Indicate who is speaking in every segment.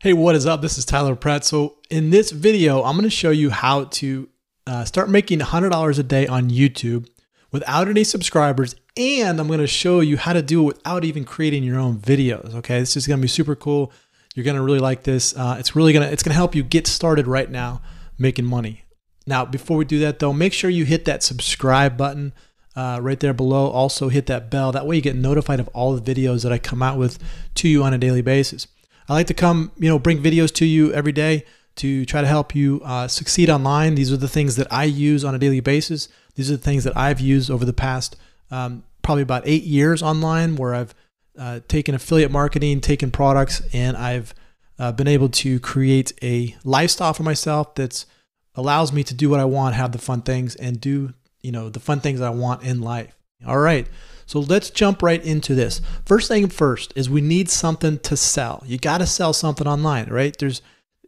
Speaker 1: Hey, what is up? This is Tyler Pratt. So in this video, I'm going to show you how to start making $100 a day on YouTube without any subscribers. And I'm going to show you how to do it without even creating your own videos. Okay. This is going to be super cool. You're going to really like this. It's going to help you get started right now making money. Now, before we do that though, make sure you hit that subscribe button right there below. Also hit that bell. That way you get notified of all the videos that I come out with to you on a daily basis. I like to come, bring videos to you every day to try to help you succeed online. These are the things that I use on a daily basis. These are the things that I've used over the past probably about 8 years online, where I've taken affiliate marketing, taken products, and I've been able to create a lifestyle for myself that allows me to do what I want, have the fun things, and do the fun things I want in life. All right. So let's jump right into this. First thing first is we need something to sell. You got to sell something online, right?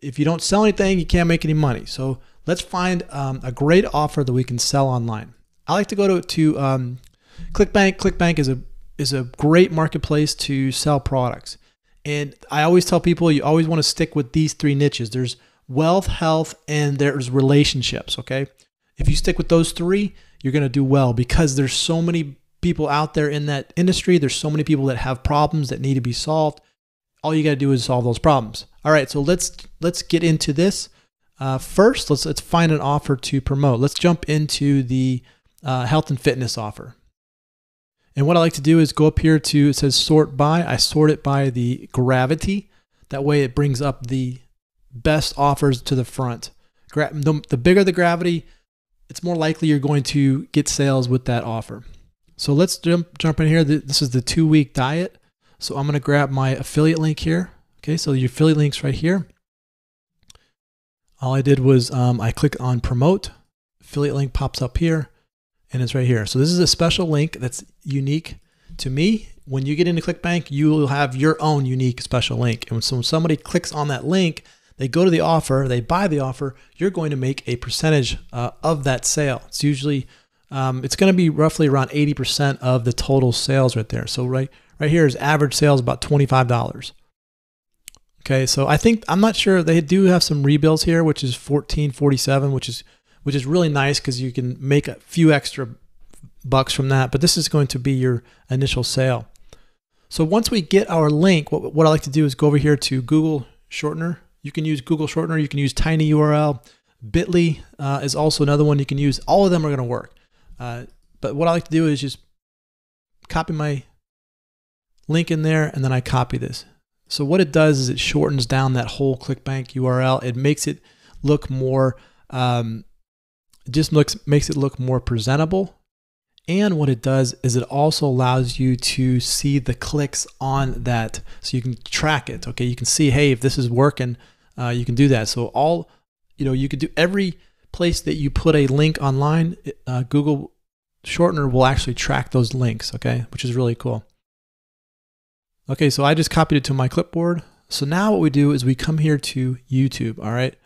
Speaker 1: If you don't sell anything, you can't make any money. So let's find a great offer that we can sell online. I like to go to ClickBank. ClickBank is a great marketplace to sell products. And I always tell people you always want to stick with these three niches. There's wealth, health, and there's relationships, okay? If you stick with those three, you're going to do well because there's so many people out there in that industry. There's so many people that have problems that need to be solved. All you got to do is solve those problems. All right, so let's get into this. First, let's find an offer to promote. Let's jump into the health and fitness offer. And what I like to do is go up here to, it says sort by. I sort it by the gravity. That way it brings up the best offers to the front. The bigger the gravity, it's more likely you're going to get sales with that offer. So let's jump in here. This is the 2-week diet. So I'm going to grab my affiliate link here. Okay, so your affiliate link's right here. All I did was I click on promote. Affiliate link pops up here and it's right here. So this is a special link that's unique to me. When you get into ClickBank, you will have your own unique special link. And so when somebody clicks on that link, they go to the offer, they buy the offer, you're going to make a percentage of that sale. It's usually it's going to be roughly around 80% of the total sales right there. So right here is average sales about $25. Okay, so I'm not sure, they do have some rebuilds here, which is $14.47, which is really nice because you can make a few extra bucks from that. But this is going to be your initial sale. So once we get our link, what I like to do is go over here to Google Shortener. You can use Google Shortener. You can use TinyURL. Bitly is also another one you can use. All of them are going to work. But what I like to do is just copy my link in there and then I copy this. So what it does is it shortens down that whole ClickBank URL. It makes it look more, makes it look more presentable. And what it does is it also allows you to see the clicks on that, so you can track it. Okay, you can see, hey, if this is working, you can do that. So you could do every place that you put a link online, Google Shortener will actually track those links, okay, which is really cool. Okay, so I just copied it to my clipboard. So now what we do is we come here to YouTube, all right?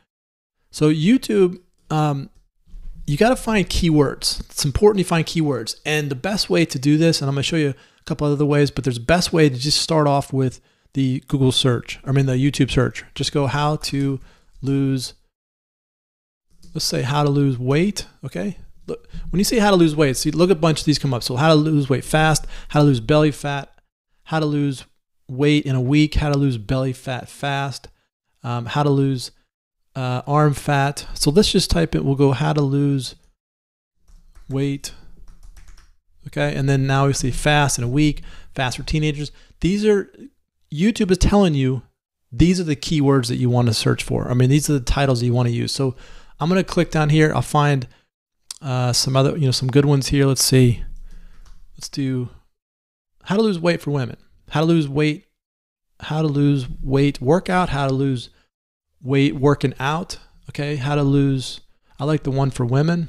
Speaker 1: So YouTube, you got to find keywords. It's important to find keywords. And the best way to do this, and I'm going to show you a couple other ways, but there's the best way to just start off with the Google search, the YouTube search. Just go how to lose, let's say how to lose weight, okay? Look, when you say how to lose weight, see, look at a bunch of these come up. So how to lose weight fast, how to lose belly fat, how to lose weight in a week, how to lose belly fat fast, how to lose arm fat. So let's just type it. We'll go how to lose weight, okay? And then now we see fast in a week, fast for teenagers. YouTube is telling you these are the keywords that you want to search for. These are the titles that you want to use. So I'm going to click down here. I'll find some other, some good ones here. Let's see. Let's do how to lose weight for women, how to lose weight workout, how to lose weight working out. Okay. How to lose, I like the one for women.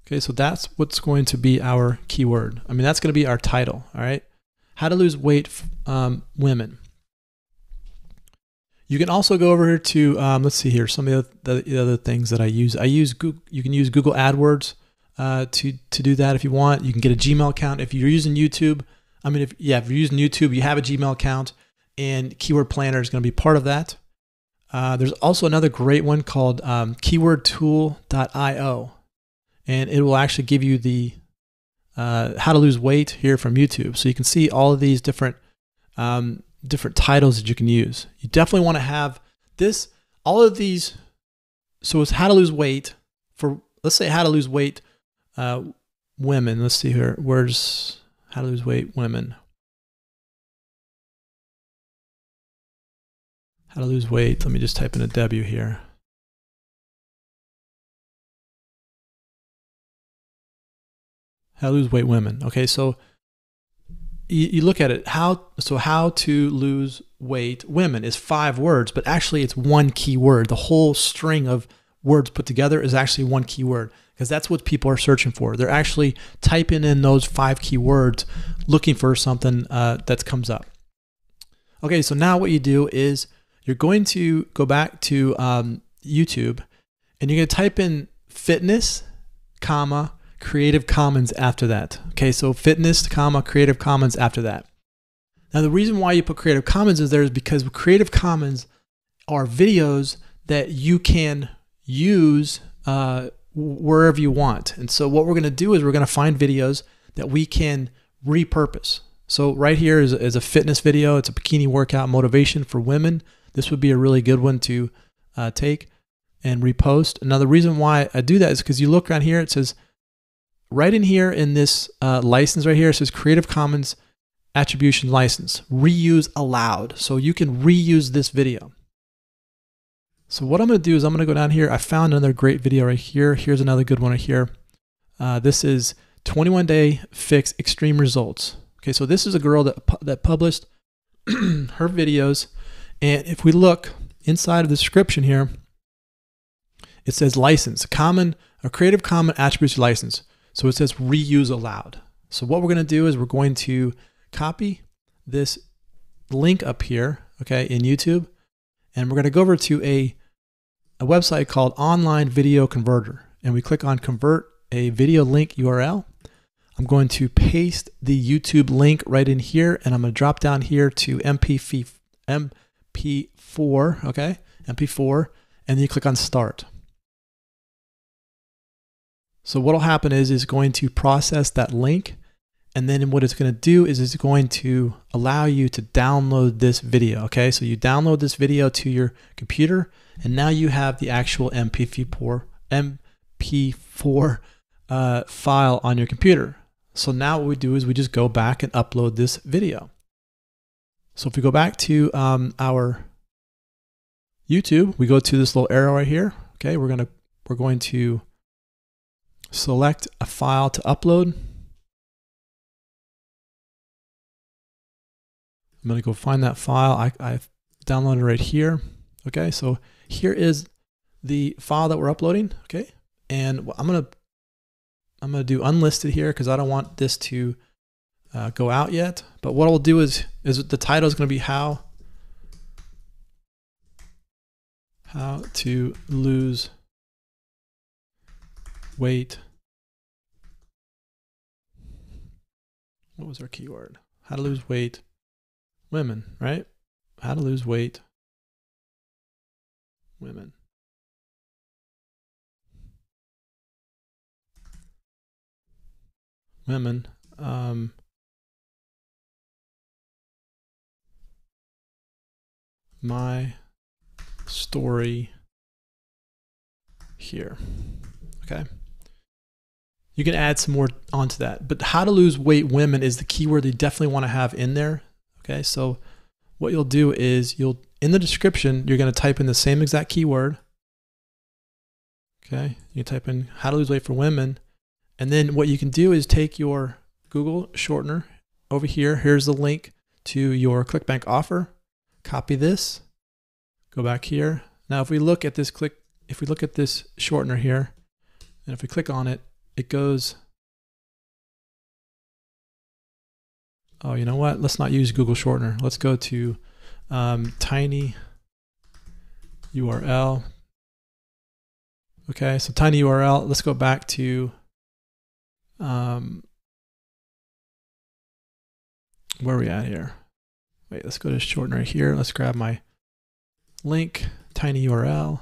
Speaker 1: Okay. So that's what's going to be our keyword. That's going to be our title. All right. How to lose weight, women. You can also go over here to, let's see here, some of the other things that I use. You can use Google AdWords to do that if you want. You can get a Gmail account. If you're using YouTube, if you're using YouTube, you have a Gmail account, and Keyword Planner is going to be part of that. There's also another great one called keywordtool.io, and it will actually give you the how to lose weight here from YouTube. So you can see all of these different titles that you can use. You definitely want to have this, all of these. So it's how to lose weight for, let's say how to lose weight women. Let's see here. Where's how to lose weight women? How to lose weight. Let me just type in a W here. How to lose weight women. Okay, so you look at it. How to lose weight women is 5 words, but actually it's one keyword. The whole string of words put together is actually one keyword, because that's what people are searching for. They're actually typing in those 5 keywords, looking for something that comes up. Okay, so now what you do is you're going to go back to YouTube, and you're going to type in fitness, comma, Creative Commons after that. Okay, so fitness, comma, Creative Commons after that. Now the reason why you put Creative Commons is there is because Creative Commons are videos that you can use wherever you want. And so what we're going to do is we're going to find videos that we can repurpose. So right here is a fitness video. It's a bikini workout motivation for women. This would be a really good one to take and repost. Now the reason why I do that is because you look around here, it says right in here in this license right here, it says Creative Commons Attribution License, reuse allowed. So you can reuse this video. So what I'm going to do is I'm going to go down here. I found another great video right here. Here's another good one right here. This is 21-day fix extreme results. Okay, so this is a girl that published her videos. And if we look inside of the description here, it says license, a Creative Commons Attribution License. So it says reuse allowed. So what we're going to do is we're going to copy this link up here, okay, in YouTube, and we're going to go over to a website called Online Video Converter, and we click on convert a video link URL. I'm going to paste the YouTube link right in here, and I'm going to drop down here to MP4, okay, MP4, and then you click on start. So what will happen is it's going to process that link, and then what it's going to do is it's going to allow you to download this video. Okay, so you download this video to your computer, and now you have the actual MP4 file on your computer. So now what we do is we just go back and upload this video. So if we go back to our YouTube, we go to this little arrow right here. Okay, we're going to select a file to upload. I'm going to go find that file. I've downloaded right here. Okay, so here is the file that we're uploading. Okay, and I'm gonna do unlisted here because I don't want this to go out yet. But what I'll do is the title is going to be how to lose weight. What was our keyword? How to lose weight women, right? How to lose weight women. Women. My story here. Okay. You can add some more onto that, but how to lose weight women is the keyword you definitely want to have in there. Okay, so what you'll do is in the description, you're going to type in the same exact keyword. Okay, you type in how to lose weight for women, and then what you can do is take your Google shortener over here. Here's the link to your ClickBank offer. Copy this, go back here. Now, if we look at this shortener here, and if we click on it, it goes, oh, you know what? Let's not use Google shortener. Let's go to tiny URL. Okay, so tiny URL. Let's go back to where are we at here? Wait, let's go to shortener here. Let's grab my link, tiny URL.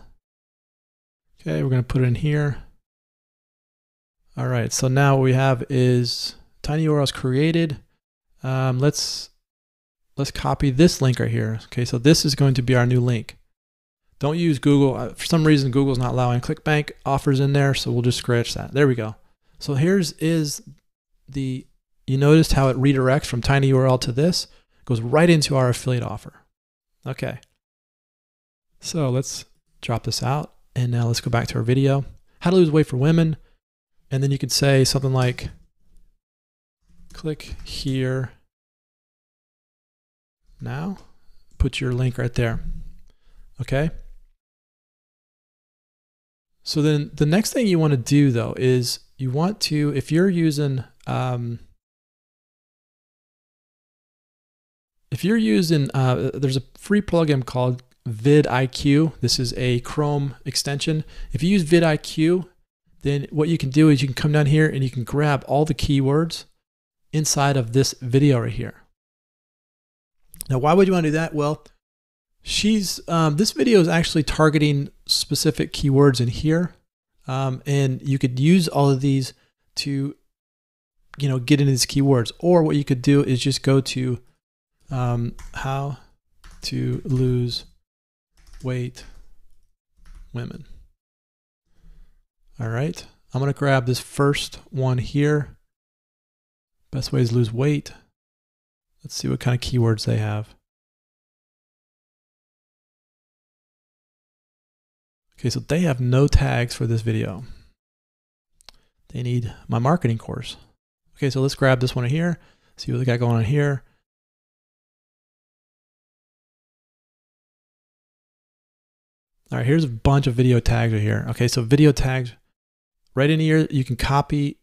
Speaker 1: Okay, we're going to put it in here. All right, so now what we have is tiny URLs created. Let's copy this link right here. Okay, so this is going to be our new link. Don't use Google. For some reason, Google's not allowing ClickBank offers in there, so we'll just scratch that. There we go. So here's you noticed how it redirects from tiny URL to this. It goes right into our affiliate offer. Okay. So let's drop this out, and now let's go back to our video. How to lose weight for women. And then you could say something like, click here now. Put your link right there. Okay. So then the next thing you want to do though is you want to, if you're using there's a free plugin called vidIQ. This is a Chrome extension. If you use vidIQ, then what you can do is you can come down here and you can grab all the keywords inside of this video right here. Now, why would you want to do that? Well, this video is actually targeting specific keywords in here. And you could use all of these to, get into these keywords. Or what you could do is just go to how to lose weight women. All right, I'm going to grab this first one here. Best ways to lose weight. Let's see what kind of keywords they have. Okay, so they have no tags for this video. They need my marketing course. Okay, so let's grab this one here, see what they got going on here. All right, here's a bunch of video tags right here. Okay, so video tags. Right in here, you can copy.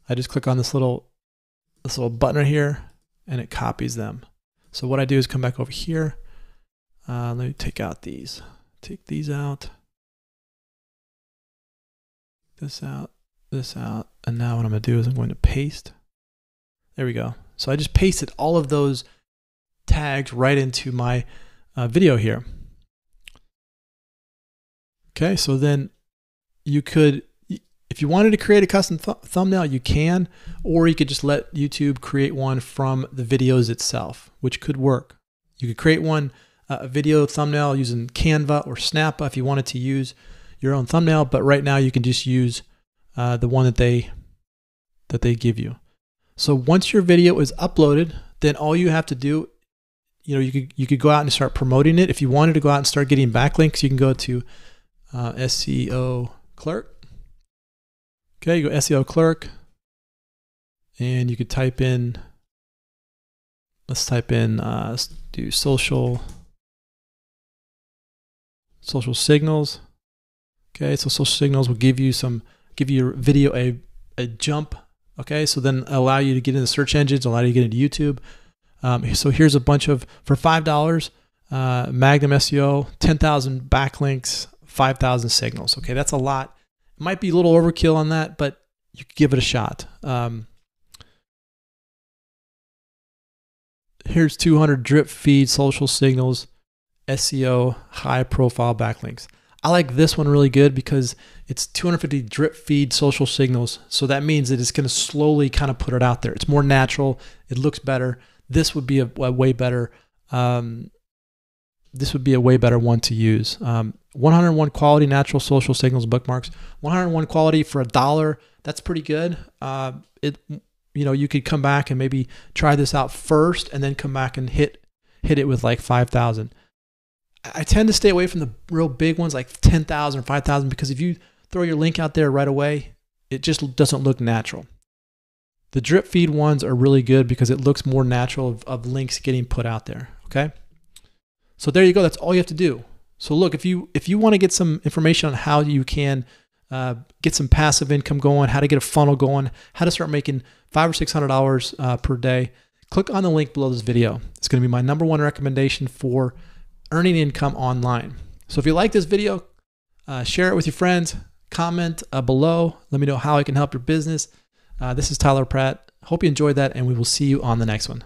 Speaker 1: I just click on this little button right here, and it copies them. So what I do is come back over here. Let me take out these. Take these out. This out. This out. And now what I'm going to do is I'm going to paste. There we go. So I just pasted all of those tags right into my video here. Okay, so then you could, if you wanted to create a custom thumbnail, you can, or you could just let YouTube create one from the videos itself, which could work. You could create one, a video thumbnail using Canva or Snappa if you wanted to use your own thumbnail, but right now you can just use the one that they give you. So once your video is uploaded, then all you have to do, you could go out and start promoting it. If you wanted to go out and start getting backlinks, you can go to SEO Clerk. Okay, you go SEO Clerk, and you could type in, let's do social signals. Okay, so social signals will give your video a jump. Okay, so then allow you to get into search engines, allow you to get into YouTube. So here's a bunch of, for $5, Magnum SEO, 10,000 backlinks, 5,000 signals. Okay, that's a lot. It might be a little overkill on that, but you could give it a shot. Here's 200 drip feed social signals, SEO, high profile backlinks. I like this one really good because it's 250 drip feed social signals. So that means that it's going to slowly kind of put it out there. It's more natural. It looks better. This would be a way better. This would be a way better one to use. 101 quality natural social signals bookmarks. 101 quality for $1. That's pretty good. You could come back and maybe try this out first, and then come back and hit it with like 5,000. I tend to stay away from the real big ones like 10,000 or 5,000 because if you throw your link out there right away, it just doesn't look natural. The drip feed ones are really good because it looks more natural of links getting put out there. Okay. So there you go. That's all you have to do. So look, if you want to get some information on how you can get some passive income going, how to get a funnel going, how to start making $500 or $600 per day, click on the link below this video. It's going to be my #1 recommendation for earning income online. So if you like this video, share it with your friends, comment below. Let me know how I can help your business. This is Tyler Pratt. Hope you enjoyed that, and we will see you on the next one.